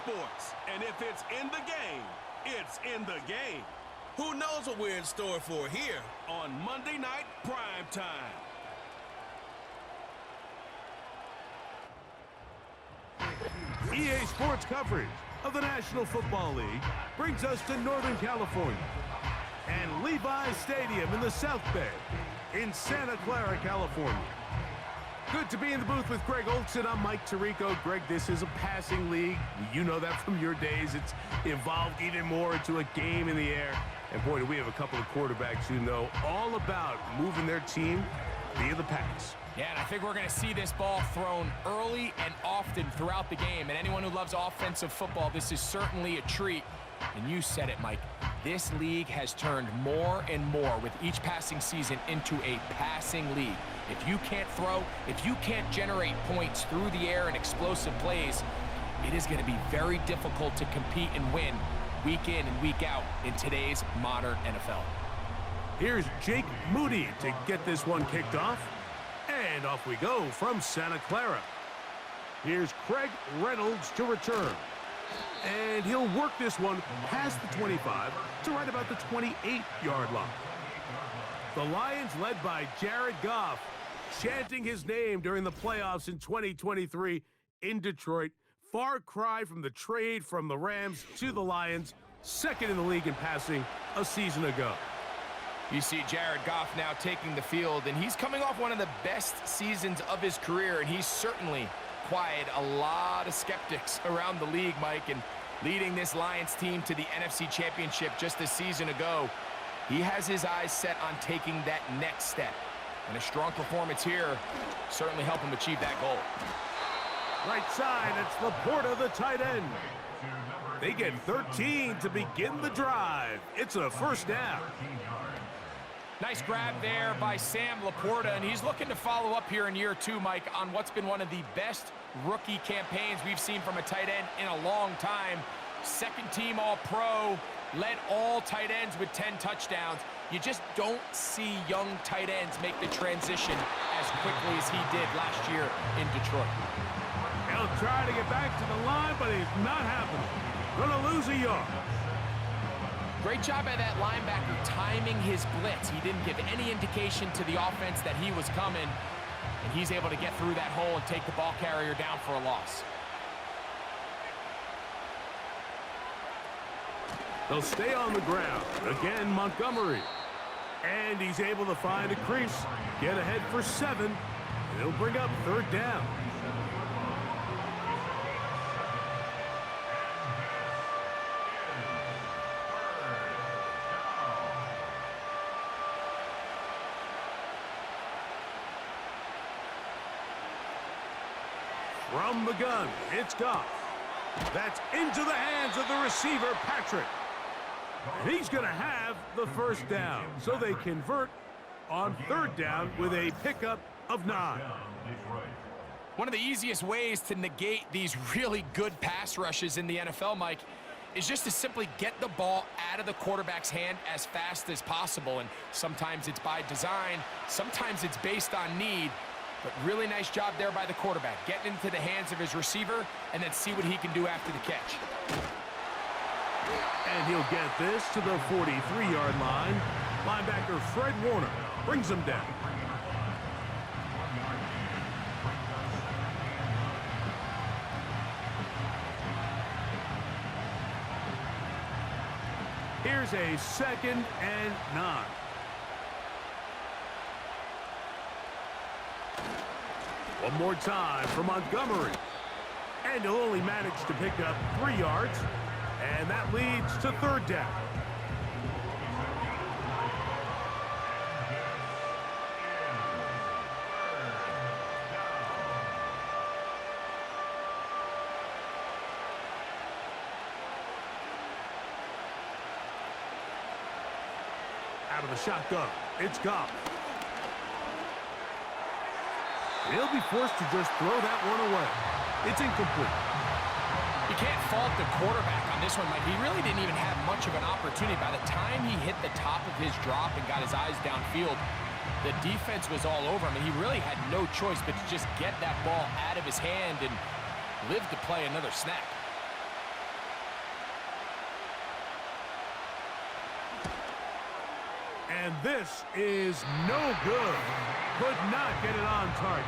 sports. And if it's in the game, it's in the game. Who knows what we're in store for here on Monday Night Prime Time. EA Sports coverage of the National Football League brings us to Northern California and Levi's Stadium in the South Bay in Santa Clara, California. Good to be in the booth with Greg Olson. I'm Mike Tirico. Greg, this is a passing league. You know that from your days. It's evolved even more into a game in the air. And boy, do we have a couple of quarterbacks who know all about moving their team via the pass. Yeah, and I think we're going to see this ball thrown early and often throughout the game. And anyone who loves offensive football, this is certainly a treat. And you said it, Mike. This league has turned more and more with each passing season into a passing league. If you can't throw, if you can't generate points through the air and explosive plays, it is going to be very difficult to compete and win week in and week out in today's modern NFL. Here's Jake Moody to get this one kicked off. And off we go from Santa Clara. Here's Craig Reynolds to return. And he'll work this one past the 25 to right about the 28-yard line. The Lions led by Jared Goff, chanting his name during the playoffs in 2023 in Detroit. Far cry from the trade from the Rams to the Lions, second in the league in passing a season ago. You see Jared Goff now taking the field, and he's coming off one of the best seasons of his career, and he's certainly quieted a lot of skeptics around the league, Mike, and leading this Lions team to the NFC Championship just a season ago. He has his eyes set on taking that next step, and a strong performance here certainly help him achieve that goal. Right side, it's Laporta, the tight end. They get 13 to begin the drive. It's a first down. Nice grab there by Sam Laporta, and he's looking to follow up here in year two, Mike, on what's been one of the best rookie campaigns we've seen from a tight end in a long time. Second-team All-Pro, led all tight ends with 10 touchdowns. You just don't see young tight ends make the transition as quickly as he did last year in Detroit. He'll try to get back to the line, but he's not happening. Gonna lose a yard. Great job by that linebacker timing his blitz. He didn't give any indication to the offense that he was coming, and he's able to get through that hole and take the ball carrier down for a loss. They'll stay on the ground. Again, Montgomery. And he's able to find a crease, get ahead for 7, and he'll bring up third down. From the gun, it's Goff. That's into the hands of the receiver, Patrick. And he's going to have the first down. So they convert on third down with a pickup of 9. One of the easiest ways to negate these really good pass rushes in the NFL, Mike, is just to simply get the ball out of the quarterback's hand as fast as possible. And sometimes it's by design, sometimes it's based on need. But really nice job there by the quarterback, getting into the hands of his receiver and then see what he can do after the catch. And he'll get this to the 43-yard line. Linebacker Fred Warner brings him down. Here's a 2nd and 9. One more time for Montgomery. And he'll only manage to pick up 3 yards. And that leads to third down. Out of the shotgun, it's Goff. He'll be forced to just throw that one away. It's incomplete. You can't fault the quarterback on this one, Mike. He really didn't even have much of an opportunity. By the time he hit the top of his drop and got his eyes downfield, the defense was all over him, and he really had no choice but to just get that ball out of his hand and live to play another snap. And this is no good. Could not get it on target.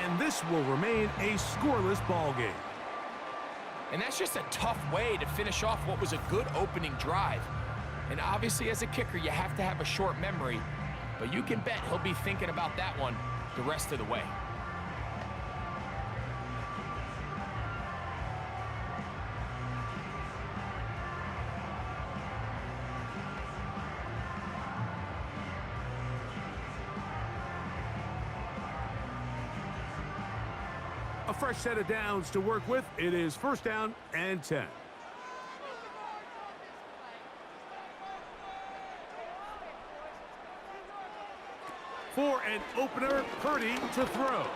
And this will remain a scoreless ball game. And that's just a tough way to finish off what was a good opening drive. And obviously, as a kicker, you have to have a short memory. But you can bet he'll be thinking about that one the rest of the way. A fresh set of downs to work with. It is first down and 10. For an opener, Purdy to throw.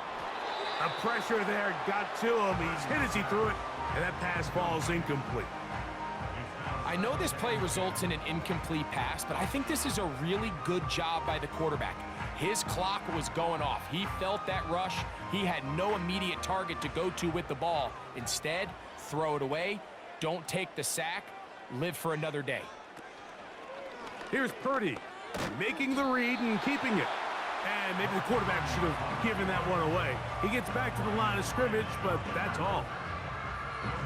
The pressure there got to him. He's hit as he threw it, and that pass falls incomplete. I know this play results in an incomplete pass, but I think this is a really good job by the quarterback. His clock was going off. He felt that rush. He had no immediate target to go to with the ball. Instead, throw it away. Don't take the sack. Live for another day. Here's Purdy making the read and keeping it. And maybe the quarterback should have given that one away. He gets back to the line of scrimmage, but that's all.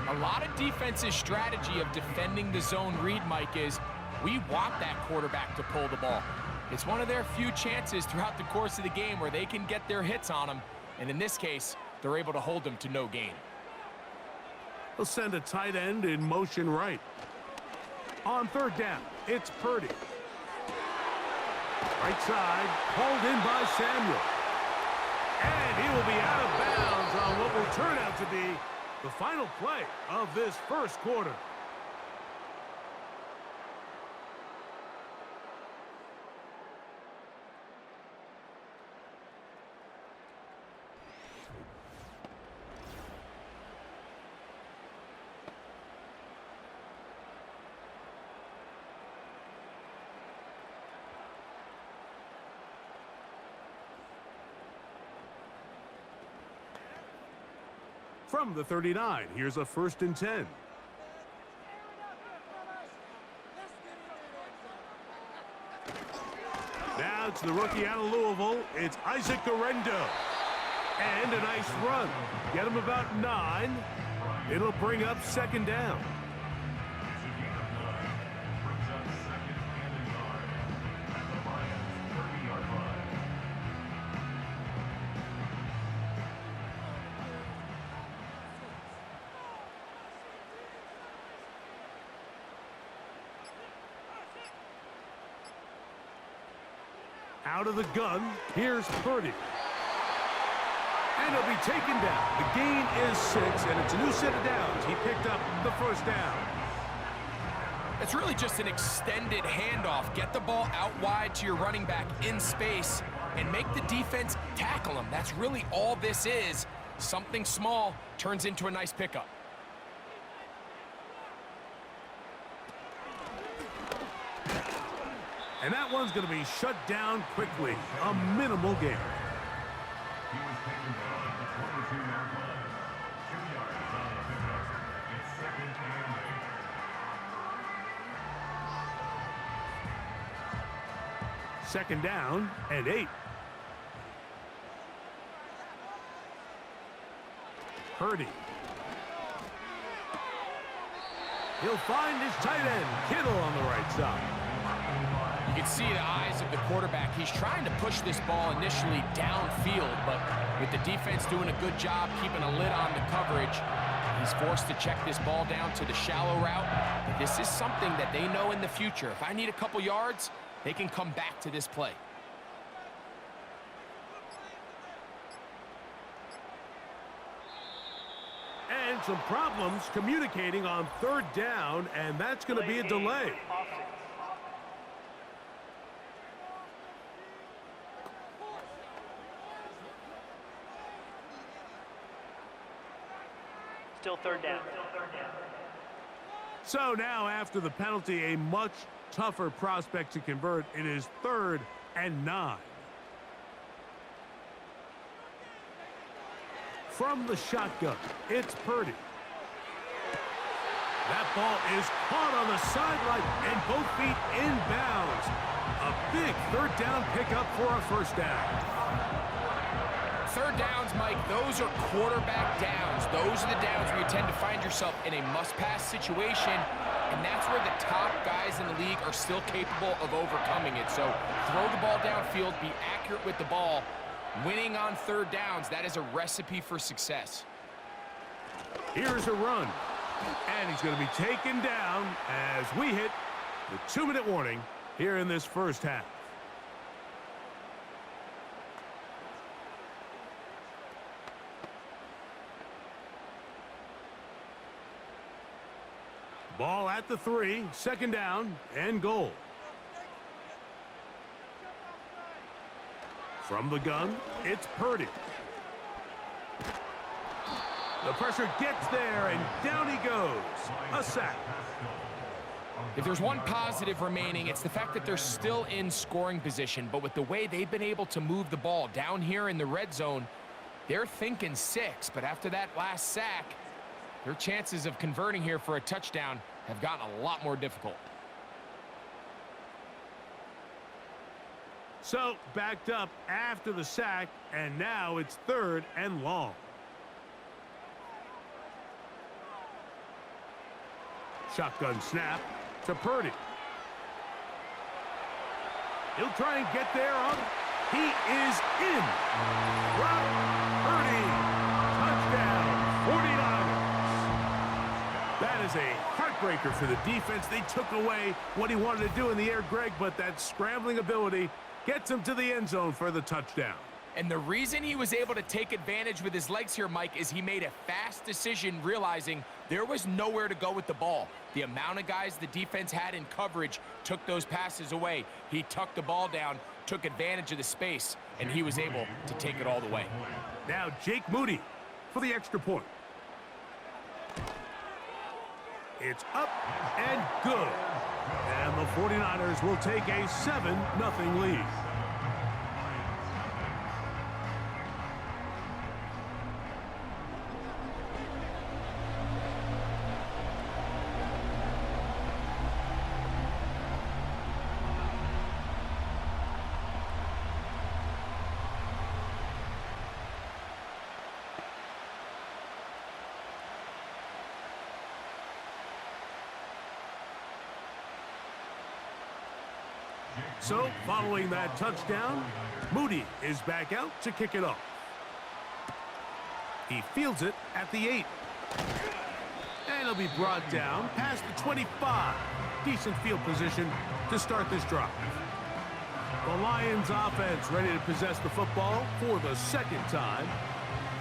A lot of defense's strategy of defending the zone read, Mike, is we want that quarterback to pull the ball. It's one of their few chances throughout the course of the game where they can get their hits on him. And in this case, they're able to hold them to no gain. They'll send a tight end in motion right. On third down, it's Purdy. Right side, pulled in by Samuel. And he will be out of bounds on what will turn out to be the final play of this first quarter. From the 39, here's a 1st and 10. Now to the rookie out of Louisville, it's Isaac Garendo. And a nice run. Get him about 9. It'll bring up 2nd down. Out of the gun, here's Purdy. And he'll be taken down. The gain is 6, and it's a new set of downs. He picked up the 1st down. It's really just an extended handoff. Get the ball out wide to your running back in space and make the defense tackle him. That's really all this is. Something small turns into a nice pickup. And that one's going to be shut down quickly. A minimal gain. Second down and 8. Purdy. He'll find his tight end, Kittle, on the right side. You can see the eyes of the quarterback. He's trying to push this ball initially downfield, but with the defense doing a good job keeping a lid on the coverage, he's forced to check this ball down to the shallow route. But this is something that they know in the future. If I need a couple yards, they can come back to this play. And some problems communicating on 3rd down, and that's going to be a delay. Still 3rd down. So now, after the penalty, a much tougher prospect to convert. It is 3rd and 9. From the shotgun, it's Purdy. That ball is caught on the sideline and both feet inbounds. A big third down pickup for a first down. Third downs, Mike, those are quarterback downs. Those are the downs where you tend to find yourself in a must-pass situation, and that's where the top guys in the league are still capable of overcoming it. So throw the ball downfield, be accurate with the ball. Winning on third downs, that is a recipe for success. Here's a run, and he's going to be taken down as we hit the 2-minute warning here in this first half. Ball at the 3, second down and goal. From the gun, it's Purdy. The pressure gets there, and down he goes. A sack. If there's one positive remaining, it's the fact that they're still in scoring position. But with the way they've been able to move the ball down here in the red zone, they're thinking 6. But after that last sack, their chances of converting here for a touchdown have gotten a lot more difficult. So, backed up after the sack, and now it's third and long. Shotgun snap to Purdy. He'll try and get there on. He is in. Brock Purdy. Touchdown, 49ers. That is a heartbreaker for the defense. They took away what he wanted to do in the air, Greg, but that scrambling ability gets him to the end zone for the touchdown. And the reason he was able to take advantage with his legs here, Mike, is he made a fast decision realizing there was nowhere to go with the ball. The amount of guys the defense had in coverage took those passes away. He tucked the ball down, took advantage of the space, and he was able to take it all the way. Now Jake Moody for the extra point. It's up and good. And the 49ers will take a 7-0 lead. So, following that touchdown, Moody is back out to kick it off. He fields it at the 8. And he'll be brought down past the 25. Decent field position to start this drive. The Lions offense ready to possess the football for the second time.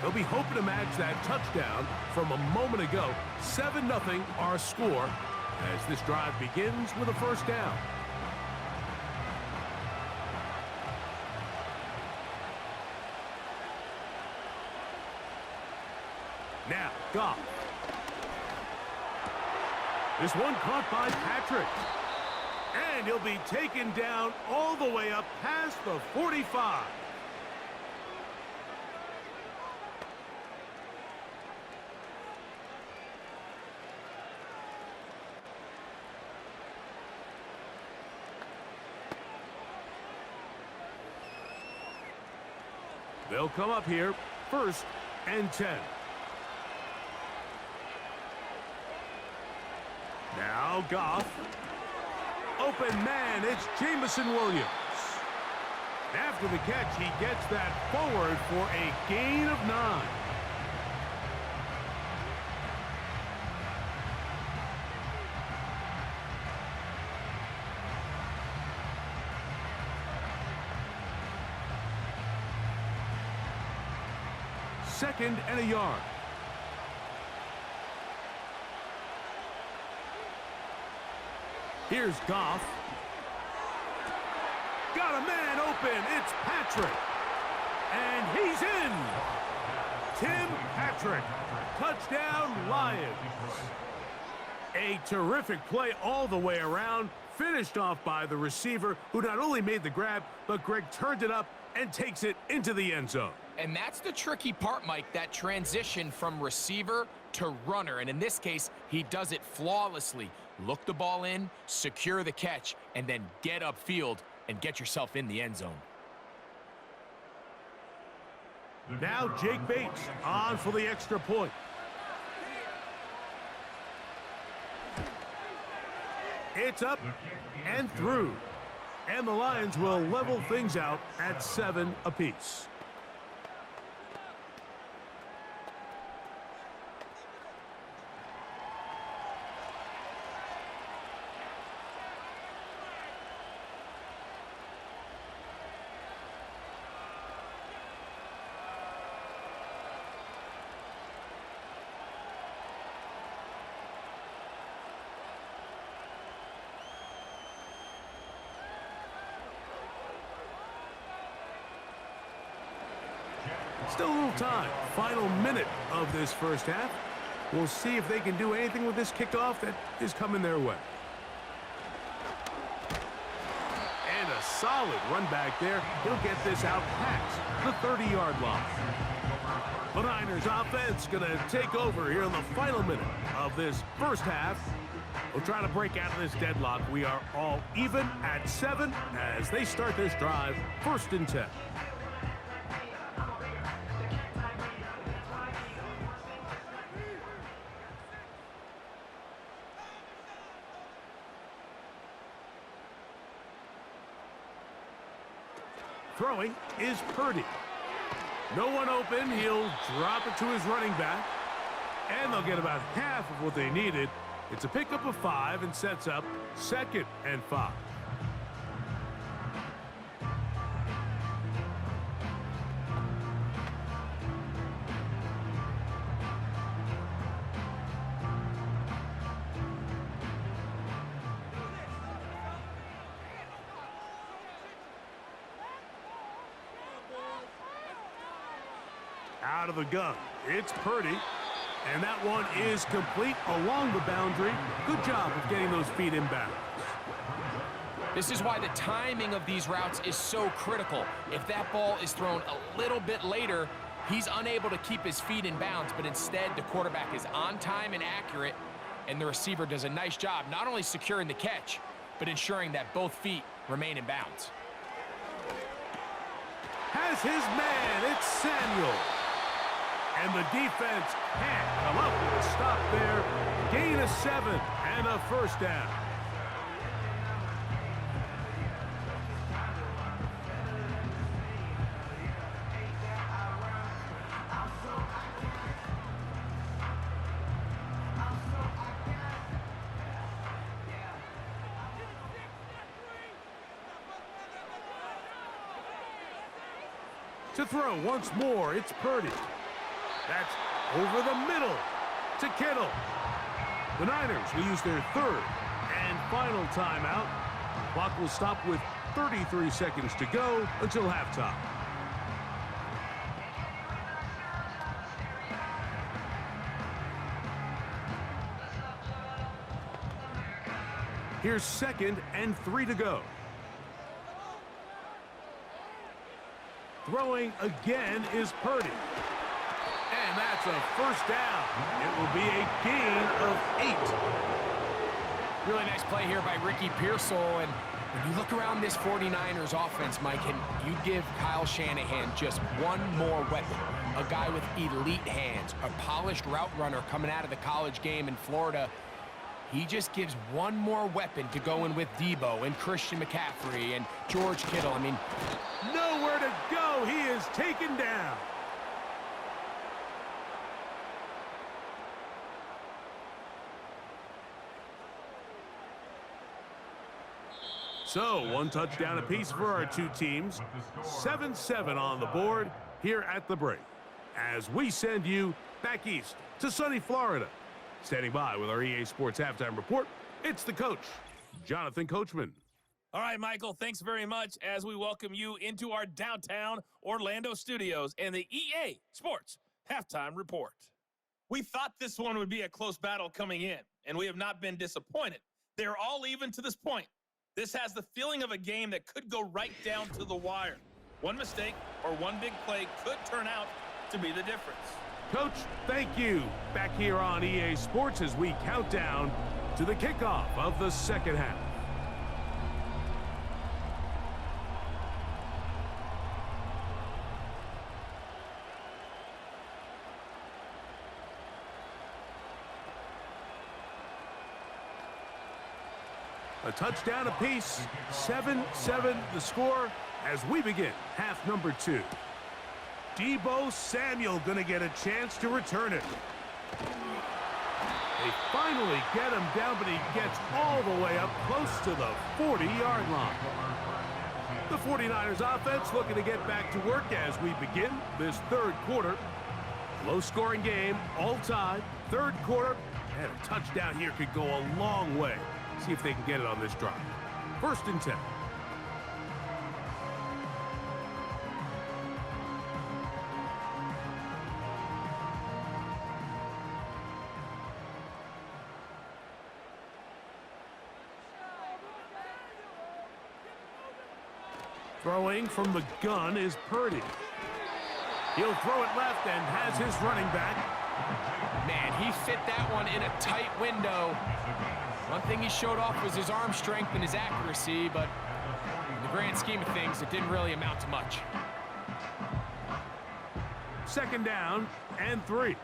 They'll be hoping to match that touchdown from a moment ago. 7-0 our score as this drive begins with a first down. Now, Goff. This one caught by Patrick. And he'll be taken down all the way up past the 45. They'll come up here, 1st and 10. Now Goff. Open man, it's Jamison Williams. After the catch, he gets that forward for a gain of 9. Second and a yard. Here's Goff. Got a man open. It's Patrick. And he's in. Tim Patrick. Touchdown, Lions. A terrific play all the way around. Finished off by the receiver, who not only made the grab, but Greg turned it up and takes it into the end zone. And that's the tricky part, Mike, that transition from receiver to runner. And in this case, he does it flawlessly. Look the ball in, secure the catch, and then get upfield and get yourself in the end zone. Now Jake Bates on for the extra point. It's up and through. And the Lions will level things out at 7 apiece. Still a little time. Final minute of this first half. We'll see if they can do anything with this kickoff that is coming their way. And a solid run back there. He'll get this out past the 30-yard line. The Niners offense going to take over here in the final minute of this first half. We'll try to break out of this deadlock. We are all even at 7 as they start this drive, 1st and 10. Throwing is Purdy. No one open. He'll drop it to his running back. And they'll get about half of what they needed. It's a pickup of 5 and sets up 2nd and 5. Out of the gun, it's Purdy, and that one is complete along the boundary. Good job of getting those feet in bounds. This is why the timing of these routes is so critical. If that ball is thrown a little bit later, he's unable to keep his feet in bounds, but instead the quarterback is on time and accurate, and the receiver does a nice job not only securing the catch, but ensuring that both feet remain in bounds. Has his man, it's Samuel. And the defense can't come up with a stop there. Gain of 7 and a 1st down. To throw once more, it's Purdy. That's over the middle to Kittle. The Niners will use their 3rd and final timeout. Clock will stop with 33 seconds to go until halftime. Here's 2nd and 3 to go. Throwing again is Purdy. And that's a 1st down. It will be a gain of 8. Really nice play here by Ricky Pearsall. And when you look around this 49ers offense, Mike, and you give Kyle Shanahan just one more weapon. A guy with elite hands, a polished route runner coming out of the college game in Florida. He just gives one more weapon to go in with Debo and Christian McCaffrey and George Kittle. I mean, nowhere to go. He is taken down. So, 1 touchdown apiece for our 2 teams. 7-7 on the board here at the break. As we send you back east to sunny Florida. Standing by with our EA Sports Halftime Report, it's the coach, Jonathan Coachman. All right, Michael, thanks very much as we welcome you into our downtown Orlando studios and the EA Sports Halftime Report. We thought this one would be a close battle coming in, and we have not been disappointed. They're all even to this point. This has the feeling of a game that could go right down to the wire. One mistake or one big play could turn out to be the difference. Coach, thank you. Back here on EA Sports as we count down to the kickoff of the second half. A touchdown apiece, 7-7 the score as we begin half number 2. Deebo Samuel going to get a chance to return it. They finally get him down, but he gets all the way up close to the 40-yard line. The 49ers offense looking to get back to work as we begin this third quarter. Low-scoring game, all tied, third quarter, and a touchdown here could go a long way. See if they can get it on this drive. 1st and 10. Throwing from the gun is Purdy. He'll throw it left and has his running back. Man, he fit that one in a tight window. One thing he showed off was his arm strength and his accuracy, but in the grand scheme of things, it didn't really amount to much. 2nd down and 3.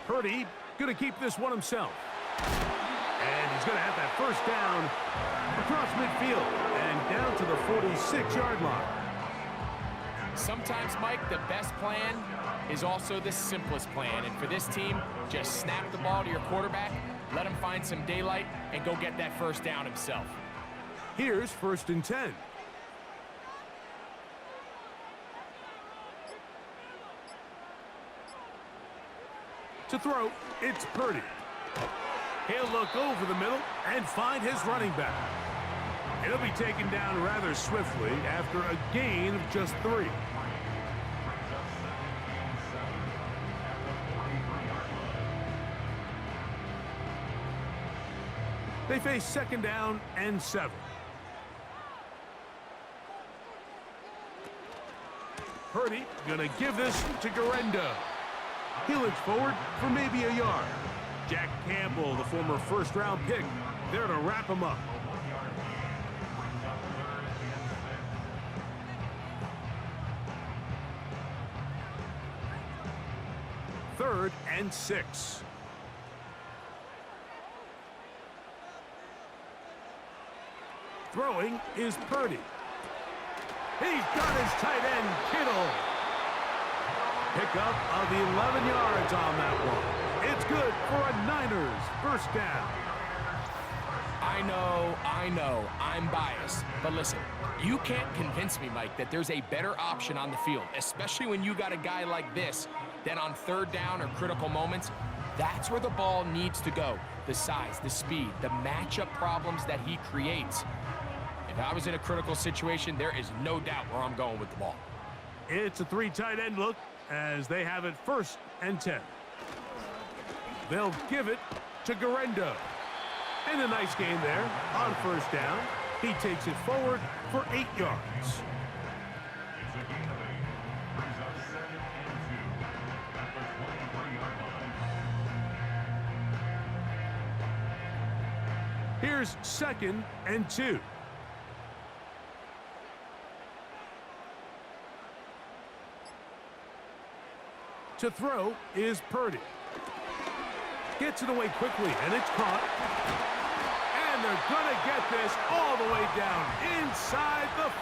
Purdy going to keep this one himself. And he's going to have that 1st down across midfield and down to the 46-yard line. Sometimes, Mike, the best plan is also the simplest plan. And for this team, just snap the ball to your quarterback, let him find some daylight, and go get that 1st down himself. Here's 1st and 10. To throw, it's Purdy. He'll look over the middle and find his running back. He'll be taken down rather swiftly after a gain of just 3. They face 2nd down and 7. Purdy gonna give this to Garendo. He looks forward for maybe a yard. Jack Campbell, the former 1st-round pick, there to wrap him up. Third and 6. Throwing is Purdy. He's got his tight end, Kittle. Pickup of 11 yards on that one. It's good for a Niners 1st down. I know, I'm biased. But listen, you can't convince me, Mike, that there's a better option on the field, especially when you got a guy like this, that on 3rd down or critical moments, that's where the ball needs to go. The size, the speed, the matchup problems that he creates. If I was in a critical situation, there is no doubt where I'm going with the ball. It's a 3 tight end look as they have it 1st and 10. They'll give it to Garendo. And a nice gain there on 1st down. He takes it forward for 8 yards. Here's 2nd and 2. To throw is Purdy. Gets it away quickly, and it's caught. And they're going to get this all the way down inside the 5.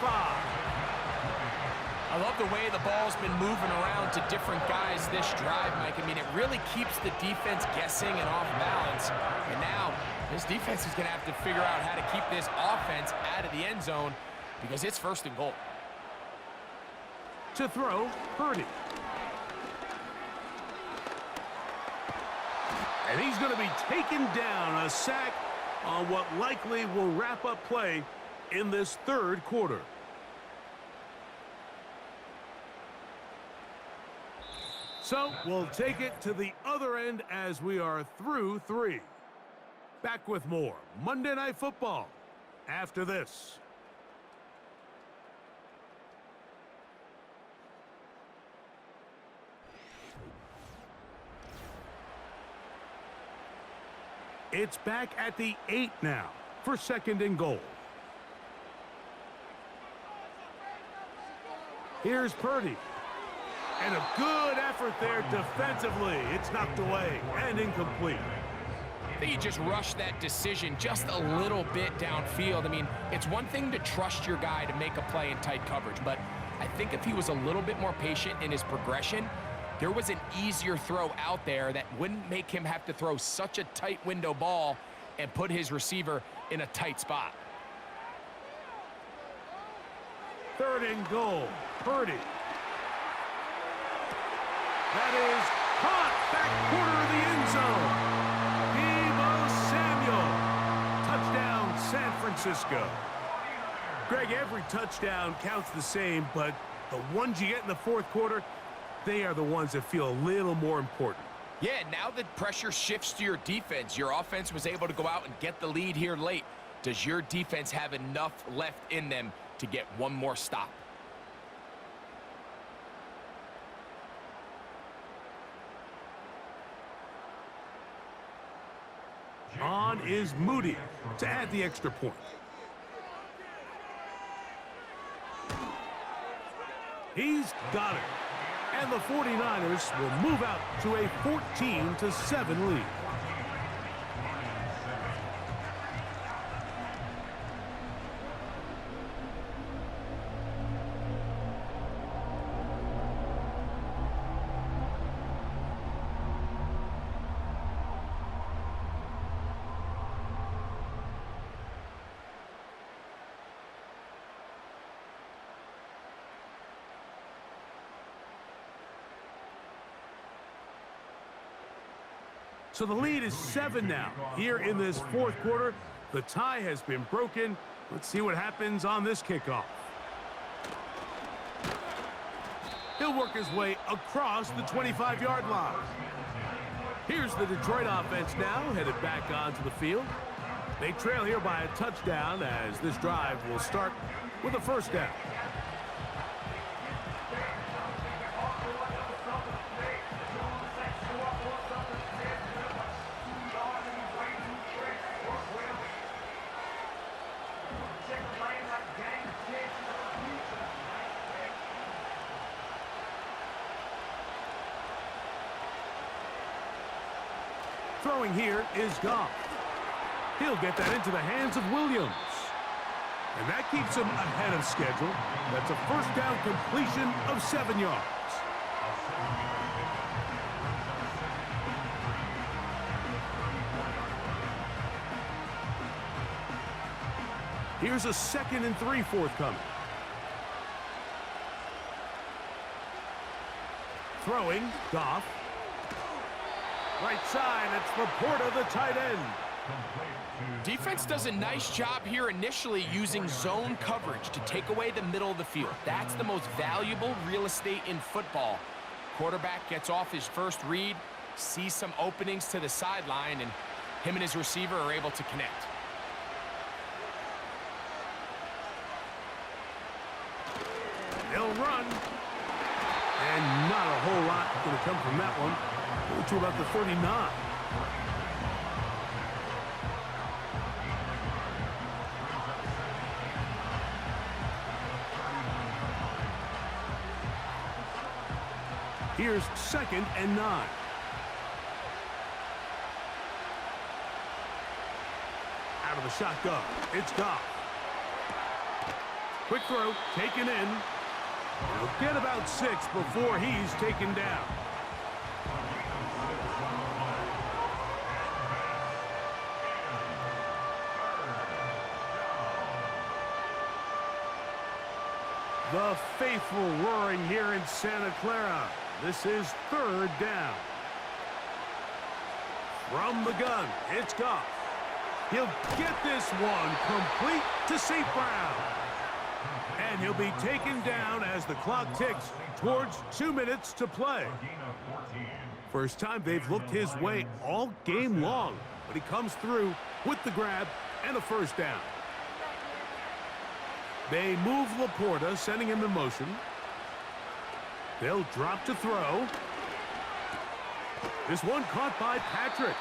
I love the way the ball's been moving around to different guys this drive, Mike. I mean, it really keeps the defense guessing and off balance. And now, this defense is going to have to figure out how to keep this offense out of the end zone because it's 1st and goal. To throw, Purdy. And he's going to be taken down, a sack on what likely will wrap up play in this 3rd quarter. So we'll take it to the other end as we are through 3. Back with more Monday Night Football after this. It's back at the 8 now for 2nd and goal. Here's Purdy. And a good effort there defensively. It's knocked away and incomplete. I think he just rushed that decision just a little bit downfield. I mean, it's one thing to trust your guy to make a play in tight coverage, but I think if he was a little bit more patient in his progression, there was an easier throw out there that wouldn't make him have to throw such a tight window ball and put his receiver in a tight spot. 3rd and goal. Purdy. That is caught back corner of the end zone. Deebo Samuel. Touchdown, San Francisco. Greg, every touchdown counts the same, but the ones you get in the 4th quarter, they are the ones that feel a little more important. Yeah, now the pressure shifts to your defense. Your offense was able to go out and get the lead here late. Does your defense have enough left in them to get one more stop? On is Moody to add the extra point. He's got it. And the 49ers will move out to a 14-7 lead. So the lead is 7 now. Here in this 4th quarter, the tie has been broken. Let's see what happens on this kickoff. He'll work his way across the 25-yard line. Here's the Detroit offense now, headed back onto the field. They trail here by a touchdown as this drive will start with a 1st down. Throwing here is Goff. He'll get that into the hands of Williams. And that keeps him ahead of schedule. That's a 1st down completion of 7 yards. Here's a 2nd and 3 forthcoming. Throwing, Goff. Right side, it's Laporta, the tight end. Defense does a nice job here initially using zone coverage to take away the middle of the field. That's the most valuable real estate in football. Quarterback gets off his first read, sees some openings to the sideline, and him and his receiver are able to connect. They'll run. And not a whole lot going to come from that one. To about the 39. Here's 2nd and 9. Out of the shotgun, it's Goff. Quick throw, taken in. He'll get about 6 before he's taken down. The faithful roaring here in Santa Clara. This is 3rd down. From the gun, it's Goff. He'll get this one complete to St. Brown. And he'll be taken down as the clock ticks towards 2 minutes to play. First time they've looked his way all game long, but he comes through with the grab and a 1st down. They move Laporta, sending him in motion. They'll drop to throw. This one caught by Patrick.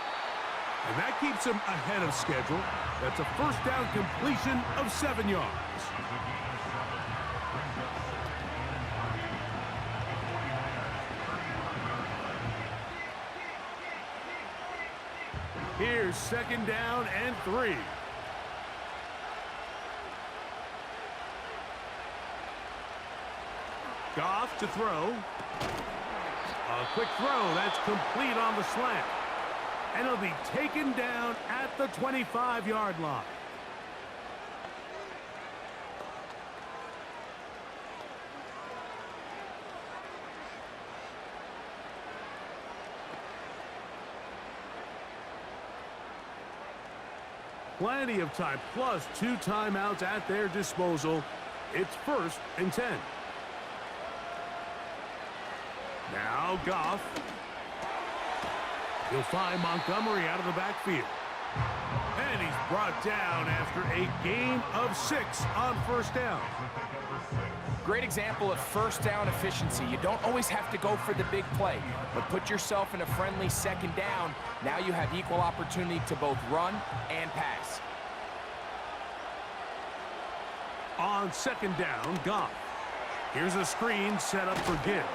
And that keeps him ahead of schedule. That's a first down completion of 7 yards. Here's 2nd down and 3. Goff to throw. A quick throw. That's complete on the slant. And it'll be taken down at the 25-yard line. Plenty of time, plus 2 timeouts at their disposal. It's 1st and 10. Now Goff. He'll find Montgomery out of the backfield. And he's brought down after a gain of 6 on 1st down. Great example of first down efficiency. You don't always have to go for the big play, but put yourself in a friendly 2nd down. Now you have equal opportunity to both run and pass. On 2nd down, Goff. Here's a screen set up for Gibbs.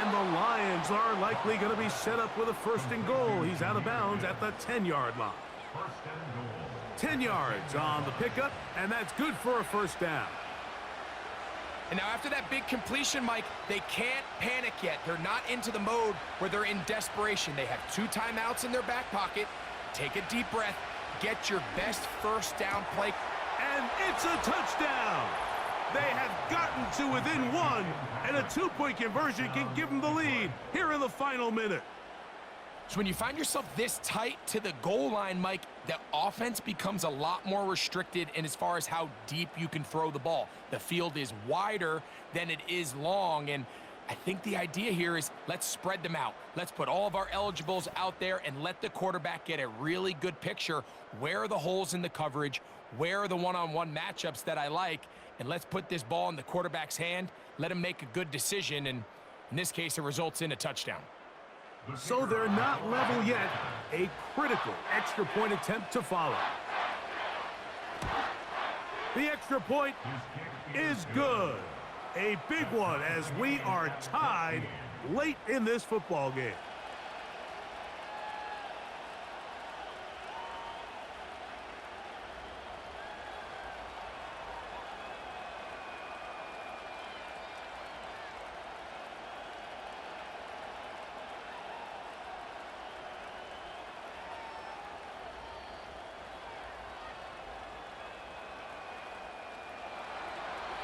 And the Lions are likely going to be set up with a 1st and goal. He's out of bounds at the 10-yard line. 10 yards on the pickup, and that's good for a 1st down. And now after that big completion, Mike, they can't panic yet. They're not into the mode where they're in desperation. They have 2 timeouts in their back pocket. Take a deep breath. Get your best 1st down play. And it's a touchdown. They have gotten to within 1, and a 2-point conversion can give them the lead here in the final minute. So when you find yourself this tight to the goal line, Mike, the offense becomes a lot more restricted in as far as how deep you can throw the ball. The field is wider than it is long, and I think the idea here is let's spread them out. Let's put all of our eligibles out there and let the quarterback get a really good picture. Where are the holes in the coverage? Where are the one-on-one matchups that I like? And let's put this ball in the quarterback's hand. Let him make a good decision, and in this case, it results in a touchdown. So they're not level yet. A critical extra point attempt to follow. The extra point is good. A big one as we are tied late in this football game.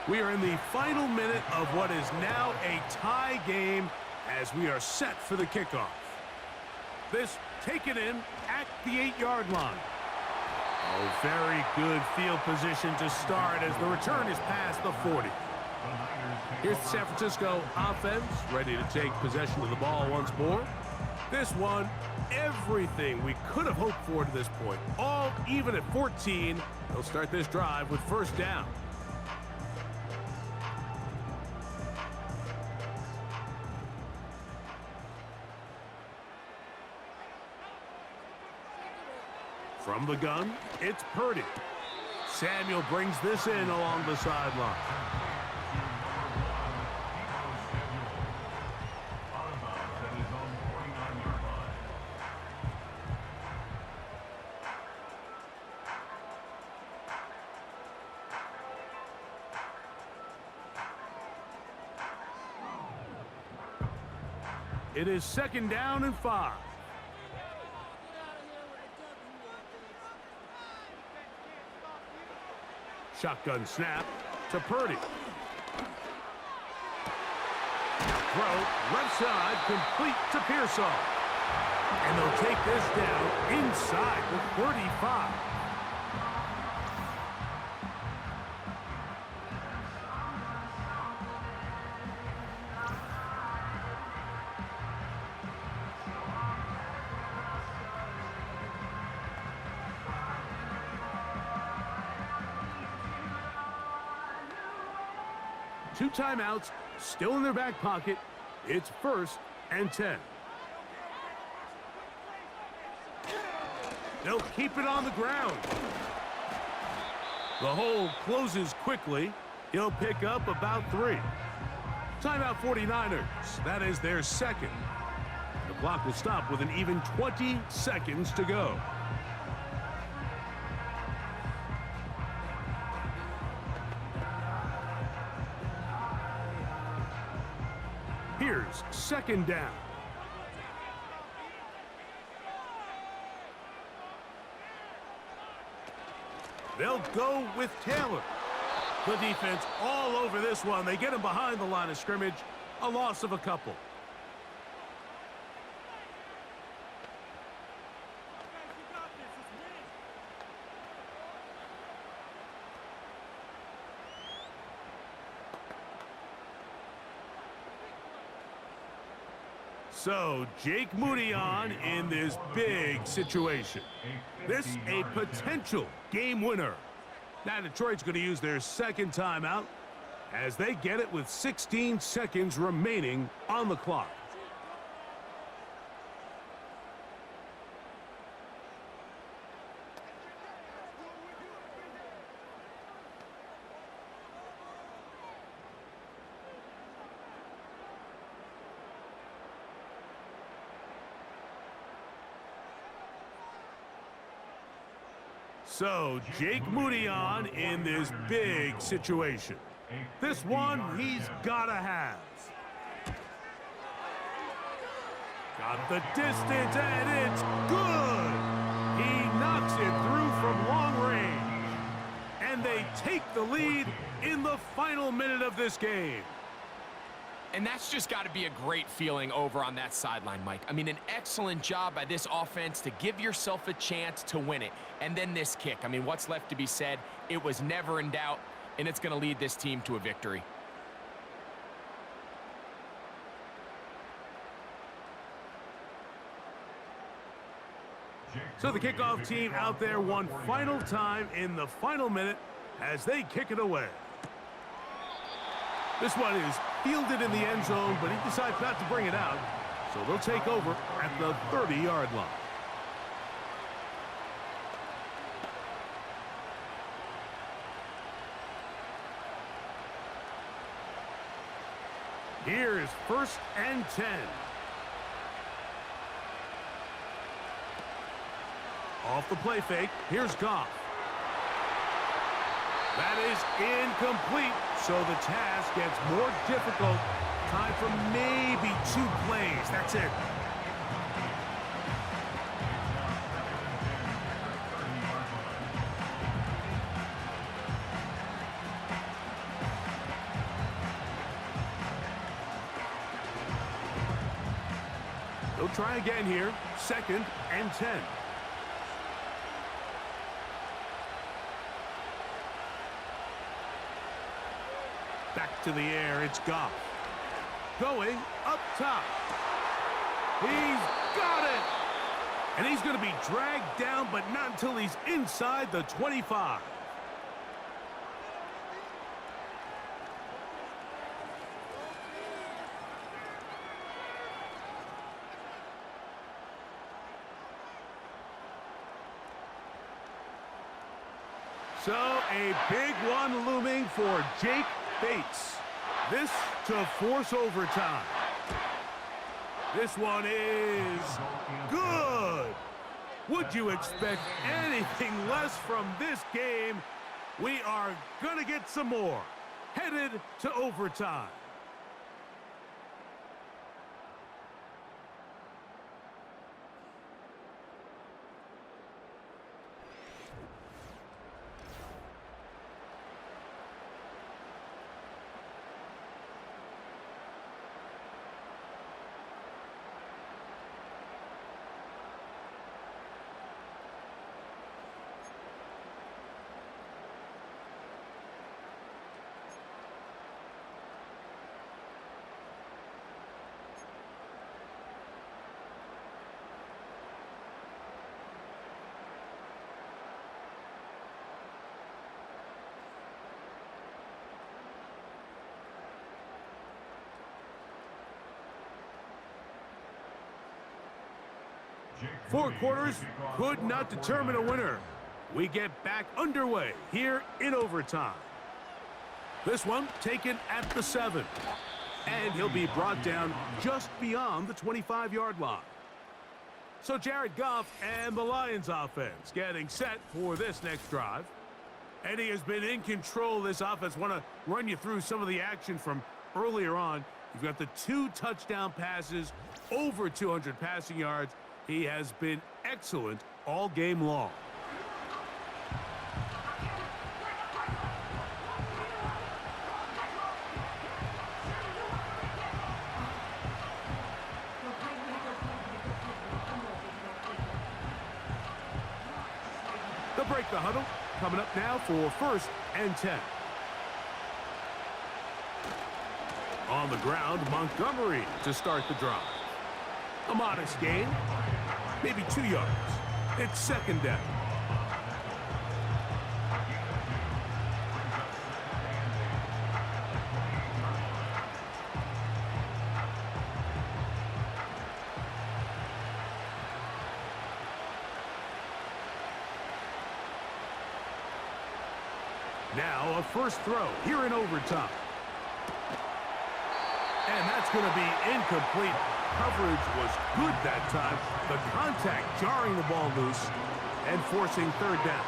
We are in the final minute of what is now a tie game as we are set for the kickoff. This taken in at the 8-yard line. Oh, very good field position to start as the return is past the 40. Here's the San Francisco offense ready to take possession of the ball once more. This one, everything we could have hoped for to this point. All even at 14. They'll start this drive with 1st down. From the gun, it's Purdy. Samuel brings this in along the sideline. It is 2nd down and 5. Shotgun snap to Purdy. Throw, left side, complete to Pearsall. And they'll take this down inside the 35. 2 timeouts still in their back pocket. It's 1st and 10. They'll keep it on the ground. The hole closes quickly. He'll pick up about 3. Timeout 49ers. That is their 2nd. The clock will stop with an even 20 seconds to go. Here's 2nd down. They'll go with Taylor. The defense all over this one. They get him behind the line of scrimmage. A loss of a couple. So, Jake Moody on in this big situation. This a potential game winner. Now Detroit's going to use their 2nd timeout as they get it with 16 seconds remaining on the clock. So, Jake Moody on in this big situation. This one he's got to have. Got the distance, and it's good. He knocks it through from long range. And they take the lead in the final minute of this game. And that's just got to be a great feeling over on that sideline, Mike. I mean, an excellent job by this offense to give yourself a chance to win it. And then this kick. I mean, what's left to be said? It was never in doubt, and it's going to lead this team to a victory. So the kickoff team out there one final time in the final minute as they kick it away. This one is fielded in the end zone, but he decides not to bring it out. So they'll take over at the 30-yard line. Here is 1st and 10. Off the play fake, here's Goff. That is incomplete, so the task gets more difficult. Time for maybe 2 plays. That's it. They'll try again here. 2nd and 10. Back to the air, it's Goff. Going up top. He's got it! And he's going to be dragged down, but not until he's inside the 25. So a big one looming for Jake Bates. This to force overtime. This one is good. Would you expect anything less from this game? We are going to get some more. Headed to overtime. 4 quarters could not determine a winner. We get back underway here in overtime. This one taken at the 7. And he'll be brought down just beyond the 25-yard line. So Jared Goff and the Lions offense getting set for this next drive. And he has been in control of this offense. Want to run you through some of the action from earlier on. You've got the 2 touchdown passes, over 200 passing yards. He has been excellent all game long. They'll break the huddle. Coming up now for 1st and 10. On the ground, Montgomery to start the drive. A modest gain, maybe 2 yards. It's 2nd down. Now a first throw here in overtime. And that's going to be incomplete. Coverage was good that time. The contact jarring the ball loose and forcing 3rd down.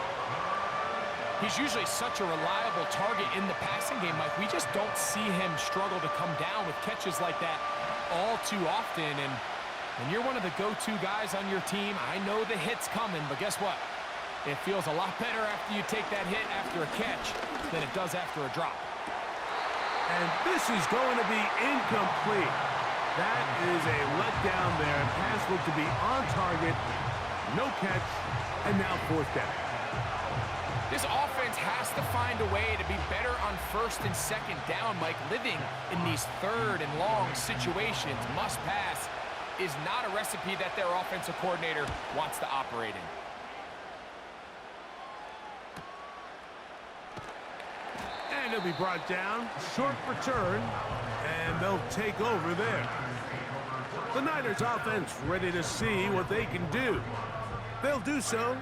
He's usually such a reliable target in the passing game, Mike. We just don't see him struggle to come down with catches like that all too often. And when you're one of the go-to guys on your team, I know the hit's coming, but guess what? It feels a lot better after you take that hit after a catch than it does after a drop. And this is going to be incomplete. That is a letdown there. Pass looked to be on target. No catch. And now 4th down. This offense has to find a way to be better on 1st and 2nd down, Mike. Living in these 3rd and long situations, must pass, is not a recipe that their offensive coordinator wants to operate in. And he'll be brought down. Short return. And they'll take over there. The Niners offense ready to see what they can do. They'll do so.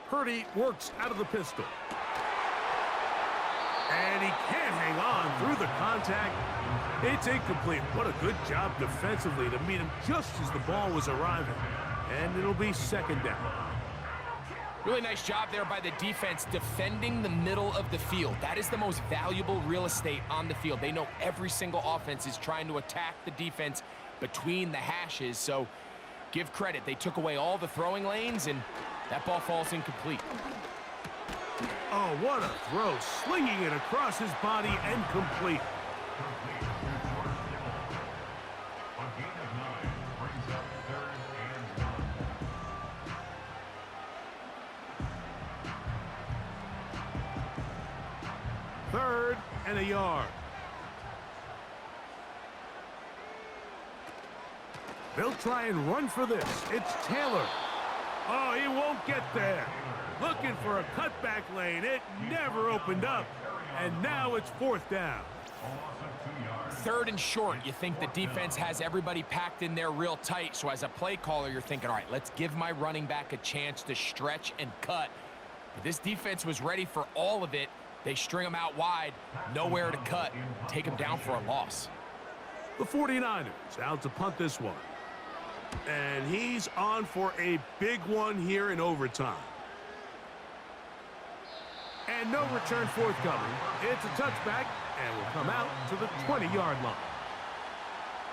Purdy works out of the pistol. And he can't hang on through the contact. It's incomplete. What a good job defensively to meet him just as the ball was arriving. And it'll be 2nd down. Really nice job there by the defense defending the middle of the field. That is the most valuable real estate on the field. They know every single offense is trying to attack the defense between the hashes. So give credit. They took away all the throwing lanes, and that ball falls incomplete. Oh, what a throw. Slinging it across his body and complete. Third and a yard. They'll try and run for this. It's Taylor. Oh, he won't get there. Looking for a cutback lane. It never opened up. And now it's 4th down. 3rd and short. You think the defense has everybody packed in there real tight. So as a play caller, you're thinking, all right, let's give my running back a chance to stretch and cut. But this defense was ready for all of it. They string them out wide. Nowhere to cut. Take them down for a loss. The 49ers out to punt this one. And he's on for a big one here in overtime. And no return forthcoming. It's a touchback and will come out to the 20-yard line.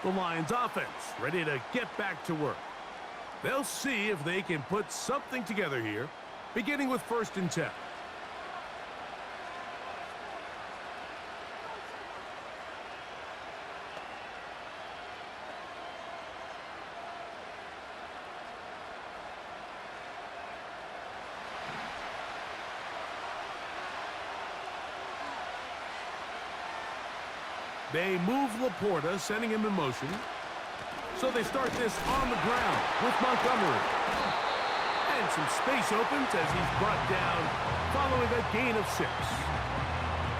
The Lions offense ready to get back to work. They'll see if they can put something together here, beginning with 1st and 10. They move Laporta, sending him in motion. So they start this on the ground with Montgomery. And some space opens as he's brought down following a gain of 6.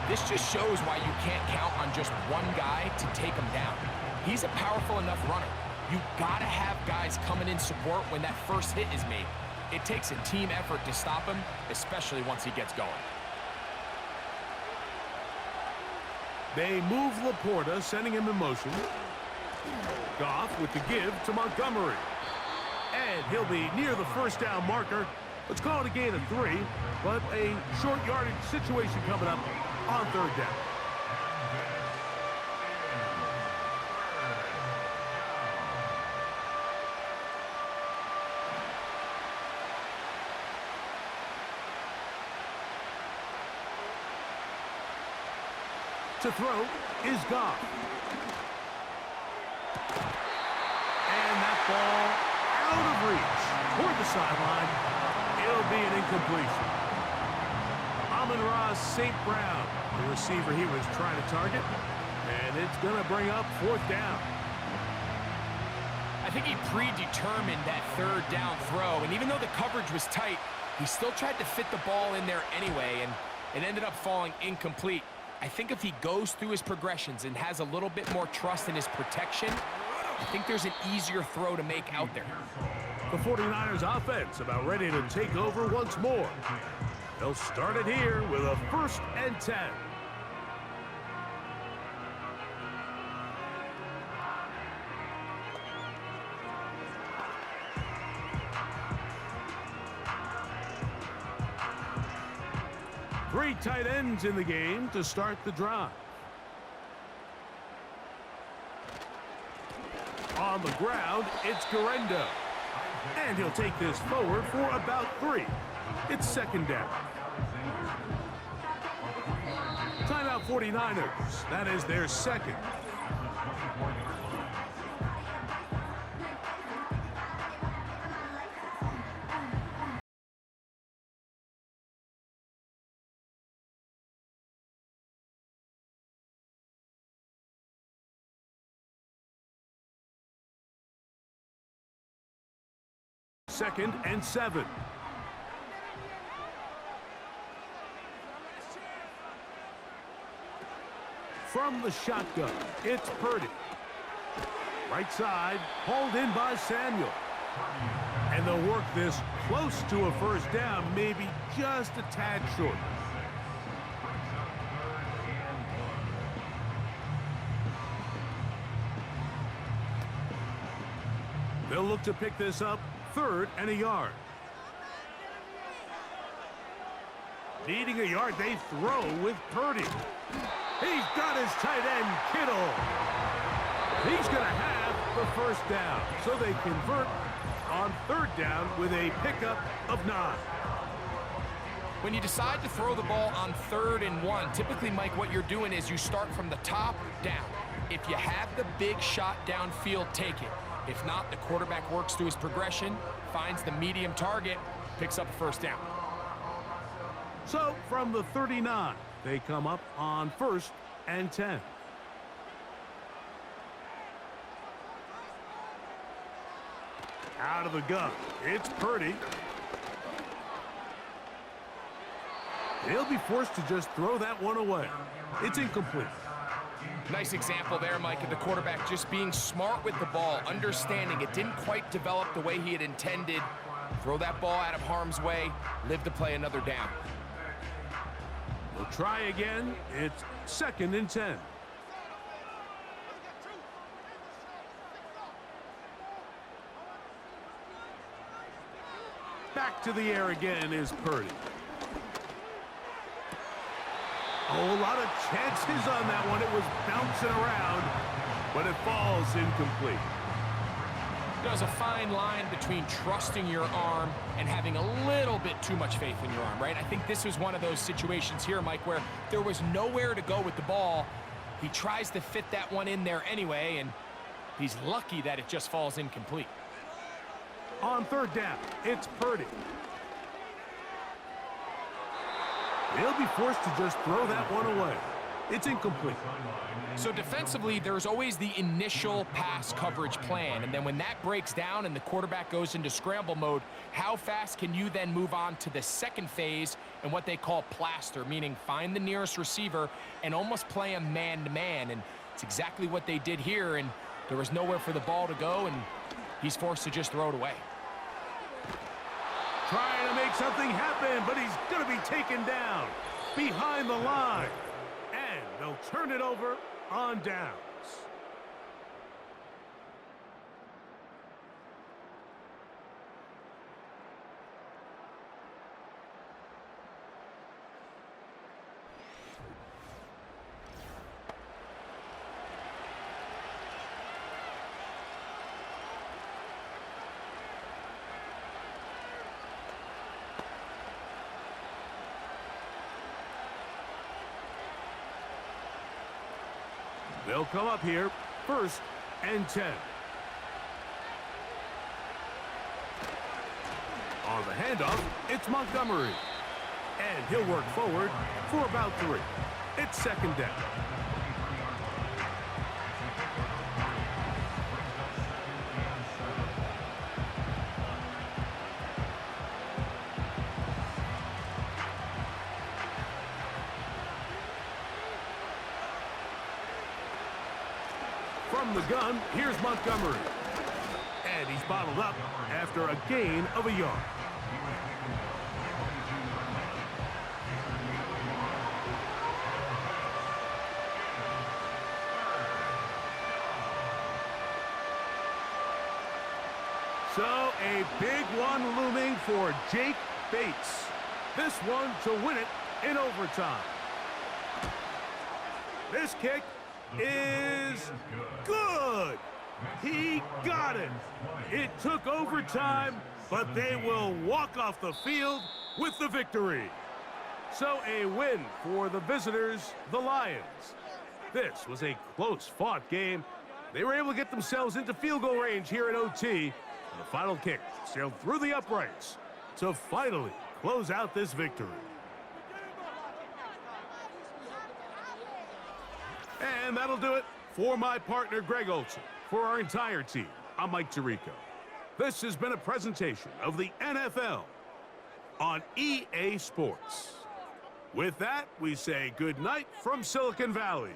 This just shows why you can't count on just one guy to take him down. He's a powerful enough runner. You gotta have guys coming in support when that first hit is made. It takes a team effort to stop him, especially once he gets going. They move Laporta, sending him in motion. Goff with the give to Montgomery. And he'll be near the first down marker. Let's call it a gain of 3, but a short yardage situation coming up on 3rd down. To throw is Goff. And that ball out of reach toward the sideline. It'll be an incompletion. Amon-Ra St. Brown, the receiver he was trying to target. And it's going to bring up 4th down. I think he predetermined that 3rd down throw, and even though the coverage was tight, he still tried to fit the ball in there anyway, and it ended up falling incomplete. I think if he goes through his progressions and has a little bit more trust in his protection, I think there's an easier throw to make out there. The 49ers offense about ready to take over once more. They'll start it here with a 1st and 10. Three tight ends in the game to start the drive. On the ground, it's Guerrero. And he'll take this forward for about 3. It's 2nd down. Timeout 49ers. That is their 2nd. Second and 7. From the shotgun, it's Purdy. Right side, hauled in by Samuel. And they'll work this close to a 1st down, maybe just a tad short. They'll look to pick this up 3rd and a yard. Needing a yard, they throw with Purdy. He's got his tight end, Kittle. He's going to have the 1st down. So they convert on 3rd down with a pickup of 9. When you decide to throw the ball on 3rd and 1, typically, Mike, what you're doing is you start from the top down. If you have the big shot downfield, take it. If not, the quarterback works through his progression, finds the medium target, picks up a 1st down. So from the 39, they come up on 1st and 10. Out of the gun, it's Purdy. He'll be forced to just throw that one away. It's incomplete. Nice example there, Mike, of the quarterback just being smart with the ball, understanding it didn't quite develop the way he had intended. Throw that ball out of harm's way, live to play another down. We'll try again. It's 2nd and 10. Back to the air again is Purdy. Oh, a lot of chances on that one. It was bouncing around, but it falls incomplete. There's a fine line between trusting your arm and having a little bit too much faith in your arm, right? I think this was one of those situations here, Mike, where there was nowhere to go with the ball. He tries to fit that one in there anyway, and he's lucky that it just falls incomplete. On 3rd down, it's Purdy. He'll be forced to just throw that one away. It's incomplete. So defensively, there's always the initial pass coverage plan, and then when that breaks down and the quarterback goes into scramble mode, how fast can you then move on to the second phase and what they call plaster, meaning find the nearest receiver and almost play a man-to-man, and it's exactly what they did here, and there was nowhere for the ball to go, and he's forced to just throw it away. Trying to make something happen, but he's going to be taken down behind the line, and they'll turn it over on downs. They'll come up here, 1st and 10. On the handoff, it's Montgomery. And he'll work forward for about 3. It's 2nd down. From the gun, here's Montgomery. And he's bottled up after a gain of a yard. So a big one looming for Jake Bates. This one to win it in overtime. This kick is good. He got it. It took overtime, but they will walk off the field with the victory. So a win for the visitors, the Lions. This was a close-fought game. They were able to get themselves into field goal range here in OT. And the final kick sailed through the uprights to finally close out this victory. And that'll do it for my partner, Greg Olson. For our entire team, I'm Mike Tirico. This has been a presentation of the NFL on EA Sports. With that, we say good night from Silicon Valley.